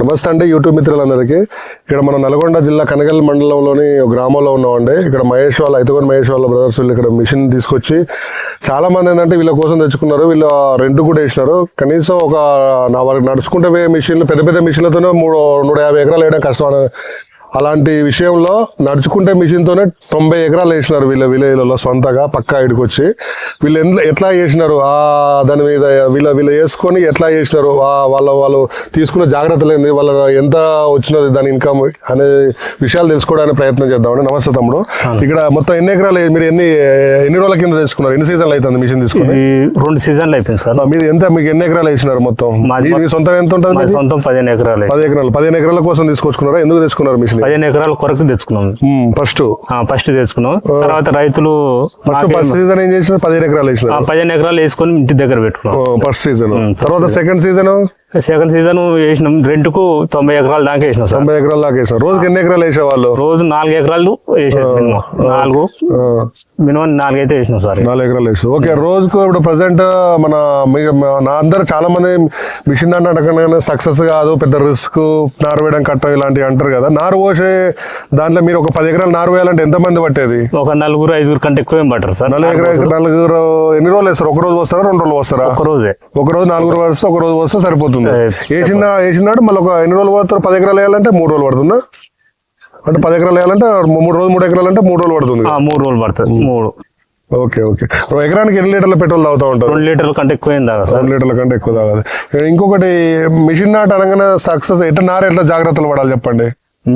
నమస్తే అండి యూట్యూబ్ మిత్రులందరికీ. ఇక్కడ మన నల్గొండ జిల్లా కనగల్ మండలంలోని గ్రామంలో ఉన్నామండి. ఇక్కడ మహేష్ వాళ్ళ ఐతగొండ మహేష్ వాళ్ళ బ్రదర్స్ వీళ్ళు ఇక్కడ మిషన్ తీసుకొచ్చి చాలా మంది ఏంటంటే వీళ్ళ కోసం తెచ్చుకున్నారు. వీళ్ళు రెంట్ కూడా వేసినారు. కనీసం ఒక వాళ్ళకి నడుచుకుంటే పోయే మిషన్లు పెద్ద పెద్ద మిషన్లతోనే 150 ఎకరాలు వేయడం కష్టం. అలాంటి విషయంలో నడుచుకుంటే మిషన్తోనే 90 ఎకరాలు వేసినారు వీళ్ళ విలేజ్లలో సొంతగా పక్కా ఇడికొచ్చి. వీళ్ళు ఎట్లా చేసినారు దాని మీద వీళ్ళు వేసుకొని ఎట్లా చేసినారు, వాళ్ళు తీసుకున్న జాగ్రత్తలు ఏంది, వాళ్ళ ఎంత వచ్చినది దాని ఇన్కమ్ అనే విషయాలు తెలుసుకోవడానికి ప్రయత్నం చేద్దామండి. నమస్తే తమ్ముడు. ఇక్కడ మొత్తం ఎన్ని ఎకరాలు మీరు ఎన్ని రోజుల కింద తీసుకున్నారు? ఎన్ని సీజన్లు అవుతుంది మిషన్ తీసుకుని? 2 సీజన్లు అయిపోయింది సార్. మీరు మీకు ఎన్ని ఎకరాలు వేసినారు మొత్తం? మీ సొంతం ఎంత ఉంటుంది? సొంతం 15 ఎకరాలు. 15 ఎకరాల కోసం తీసుకొచ్చుకున్నారా? ఎందుకు తీసుకున్నారు మిషన్? 15 ఎకరాల కొరకు తెచ్చుకున్నాం. ఫస్ట్ తెచ్చుకున్నాం. తర్వాత రైతులు ఫస్ట్ సీజన్ ఏం చేసినారు? 15 ఎకరాలు వేసినారు. 15 ఎకరాలు వేసుకొని ఇంటి దగ్గర పెట్టుకున్నాం ఫస్ట్ సీజన్. తర్వాత సెకండ్ సీజన్ వేసినాం. రెంట్కు 90 ఎకరాల దాకా వేసినాం. 90 ఎకరాల దాకా వేసినాం. రోజుకి ఎన్ని ఎకరాలు వేసేవాళ్ళు? రోజు 4 ఎకరాలు వేసారు. మినిమం 4 అయితే వేసినాం సార్. 4 ఎకరాలు వేసారు. ఓకే. రోజుకు ఇప్పుడు ప్రజెంట్ నా అందరు చాలా మంది మిషన్ అంటే సక్సెస్ కాదు, పెద్ద రిస్క్, నారు వేయడం కట్టం ఇలాంటివి అంటారు కదా. నారు పోసే దాంట్లో మీరు ఒక 10 ఎకరాలు నారు వేయాలంటే ఎంత మంది పట్టేది? ఒక 4-5 కంటే ఎక్కువ ఏం పట్టరు సార్. 4 ఎన్ని రోజులు వేస్తారు? ఒక రోజు వస్తారా, 2 రోజులు వస్తారా? ఒక రోజు 4 వస్తే ఒక రోజు వస్తే సరిపోతుంది. వేసినాడు మళ్ళీ ఒక ఎన్ని రోజులు పడుతుంది? 10 ఎకరాలు వేయాలంటే 3 రోజులు పడుతుందా? అంటే 10 ఎకరాలు వేయాలంటే 3 ఎకరాలు అంటే 3 రోజులు పడుతుంది. 3 రోజులు పడుతుంది. 3. ఓకే. ఎకరానికి ఎన్ని లీటర్ల పెట్రోల్ తాగుతా ఉంటారు? 2 లీటర్ల కంటే ఎక్కువ ఏం తాగదు సార్. 2 లీటర్ల కంటే ఎక్కువ తాగదు. ఇంకొకటి మిషన్ నాటు అనగానే సక్సెస్ ఎట్లా జాగ్రత్తలు పడాలి చెప్పండి.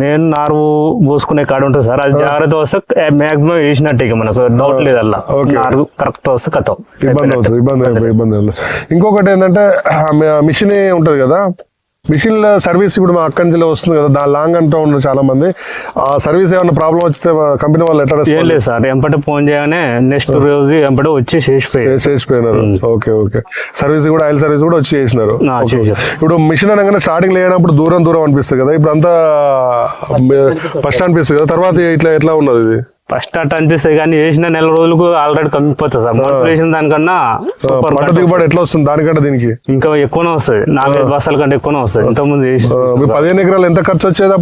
నేను నారు పోసుకునే కాడ ఉంటుంది సార్. అది జాగ్రత్త వస్తే మాక్సిమం వేసినట్టు ఇక మనకు డౌట్ లేదు. అలా నారు కరెక్ట్ వస్తే కట్టం ఇబ్బంది. ఇంకొకటి ఏంటంటే మిషన్ ఉంటది కదా, మిషన్ సర్వీస్ ఇప్పుడు మా అక్కంజిలో వస్తుంది కదా, దాని లాంగ్ అంటూ ఉన్నారు చాలా మంది. ఆ సర్వీస్ ఏమైనా ప్రాబ్లం వస్తే కంపెనీ వాళ్ళు ఎట్లా? ఏం లేదు సార్, ఎంపటే ఫోన్ చేయగానే నెక్స్ట్ రోజు ఎంపటే వచ్చి చేసిపోయినారు. ఓకే. సర్వీస్ కూడా ఆయిల్ సర్వీస్ కూడా వచ్చి చేసినారు. ఇప్పుడు మిషన్ అనగానే స్టార్టింగ్ లేనప్పుడు దూరం అనిపిస్తుంది కదా, ఇప్పుడు అంతా ఫస్ట్ అనిపిస్తుంది కదా, తర్వాత ఎట్లా ఉన్నది ఇది? ఫస్ట్ అట్ అనిపిస్తుంది కానీ వేసిన నెల రోజులకు ఆల్రెడీ కమ్మిపోతుంది సార్. మనసు వేసిన దానికన్నా పంట దిగుబడి ఎట్లా వస్తుంది దానికంటే దీనికి ఇంకా ఎక్కువనే వస్తుంది. 4-5 బస్తాల కంటే ఎక్కువనే వస్తుంది. ఇంతకుముందు 15 ఎకరాలు ఎంత ఖర్చు వచ్చేది?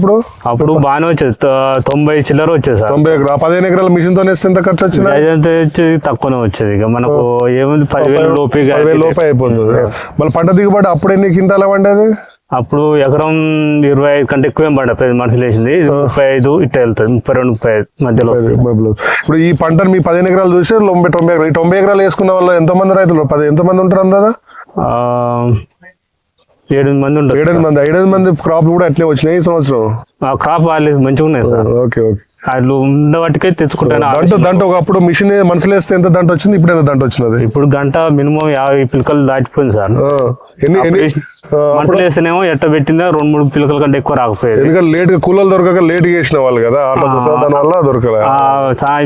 అప్పుడు బాగానే వచ్చేది, 90 చిల్లర వచ్చేది సార్. 90 ఎకరాలు 15 ఎకరాల మిషన్ తో ఎంత ఖర్చు వచ్చింది? వచ్చేది తక్కువనే వచ్చేది. ఇక మనకు ఏముంది 10,000 లోపే అయిపోతుంది. మళ్ళీ పంట దిగుబడి అప్పుడు ఎన్ని క్వింటాల పండేది? అప్పుడు ఎకరం 25 కంటే ఎక్కువ ఏం పడదు. మనుషులు వేసింది 35 ఇట్లా వెళ్తుంది. 32-35 మధ్యలో వస్తుంది. ఇప్పుడు ఈ పంటను మీ 15 ఎకరాలు చూసి 90 ఎకరాలు వేసుకున్న వాళ్ళు ఎంతమంది రైతులు? ఎంతమంది ఉంటారు అందా? 7 మంది ఉంటారు. 7 మంది క్రాప్ కూడా అట్లే వచ్చినాయి ఈ సంవత్సరం. క్రాప్ వాళ్ళు మంచిగా ఉన్నాయి సార్. ఓకే. వాళ్ళు ఉన్న వాటికే తెచ్చుకుంటాను. దాంట్లో ఒకప్పుడు మిషన్ మనుషులు వేస్తే ఎంత దంట వచ్చింది, ఇప్పుడు ఎంత దంట వచ్చినది? ఇప్పుడు గంట మినిమం 50 పిలకలు దాటిపోయింది సార్. మనుషులు వేస్తేనేమో ఎట్ట పెట్టిందా 2-3 పిలకల కంటే ఎక్కువ రాకపోయేది. ఎందుకంటే లేట్ గా కూలలు దొరకక లేట్ చేసిన వాళ్ళు కదా, దాని వల్ల దొరకలేదు.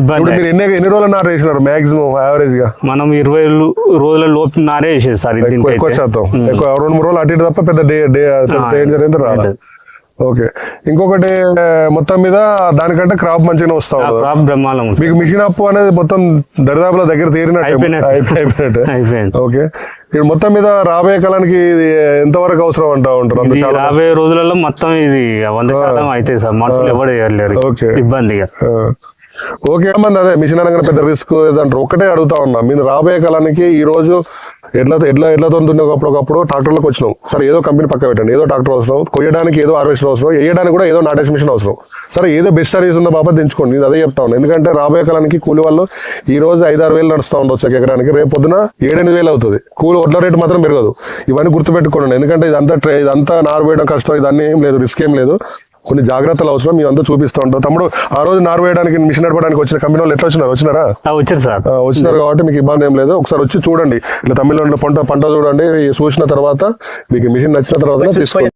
ఇబ్బంది. మీరు ఎన్ని రోజులు నారు వేసినారు మాక్సిమం యావరేజ్ గా? మనం 20 రోజుల లోపు నారే వేసేది సార్. ఎక్కువ శాతం 2-3 రోజులు అటు ఇటు తప్ప పెద్ద డేంజర్ రాలేదు. ఓకే. ఇంకొకటి మొత్తం మీద దానికంటే క్రాప్ మంచిగా వస్తా బ్రహ్మాండం. మీకు మిషన్ అప్పు అనేది మొత్తం దరిదాపుల దగ్గర తీరినట్టు. ఓకే. ఇప్పుడు మొత్తం మీద రాబోయే కాలానికి ఇది ఎంతవరకు అవసరం అంటా ఉంటారు? రాబోయే రోజులలో మొత్తం ఇది 100% అయితే సార్. మనుషులు ఎవరు చేయలేరు. ఇబ్బందిగా. ఓకే. అదే మిషన్ అనగానే పెద్ద రిస్క్ ఏదంటారు. ఒకటే అడుగుతా ఉన్నా, మీరు రాబోయే కాలానికి ఈ రోజు ఎడ్లతో ఒకప్పుడు ట్రాక్టర్లకు వచ్చినాం సరే, ఏదో కంపెనీ పక్క పెట్టండి, ఏదో ట్రాక్టర్ అవసరం, కొయ్యడానికి ఏదో హార్వెస్టర్ అవసరం, వేయడానికి కూడా ఏదో నాటేషన్ మిషన్ అవసరం. సరే, ఏదో బెస్ట్ సర్వీస్ ఉందో బాబా తెంచుకోండి. నేను అదే చెప్తా ఉన్నాను. ఎందుకంటే రాబోయే కాలానికి కూలి వాళ్ళు ఈ రోజు 5-6 వేలు నడుస్తూ ఉండొచ్చు ఎకరానికి, రేపు పొద్దున 7-8 వేలు అవుతుంది. కూలి వడ్ల రేటు మాత్రం పెరగదు. ఇవన్నీ గుర్తుపెట్టుకోండి. ఎందుకంటే ఇదంతా నారు వేయడం కష్టం, ఇదన్నీ ఏం లేదు, రిస్క్ ఏం లేదు. కొన్ని జాగ్రత్తలు అవసరం. మీ అంతా చూపిస్తూ ఉంటాం. తమ్ముడు, ఆ రోజు నారు వేయడానికి మిషన్ నడపడానికి వచ్చిన కంపెనీ వాళ్ళు ఎట్లా వచ్చినారా? వచ్చారు సార్. వచ్చినారు కాబట్టి మీకు ఇబ్బంది ఏం లేదు. ఒకసారి వచ్చి చూడండి. ఇలా తమిళనాడులో పంట చూడండి. చూసిన తర్వాత మీకు మిషన్ నచ్చిన తర్వాత తీసుకోండి.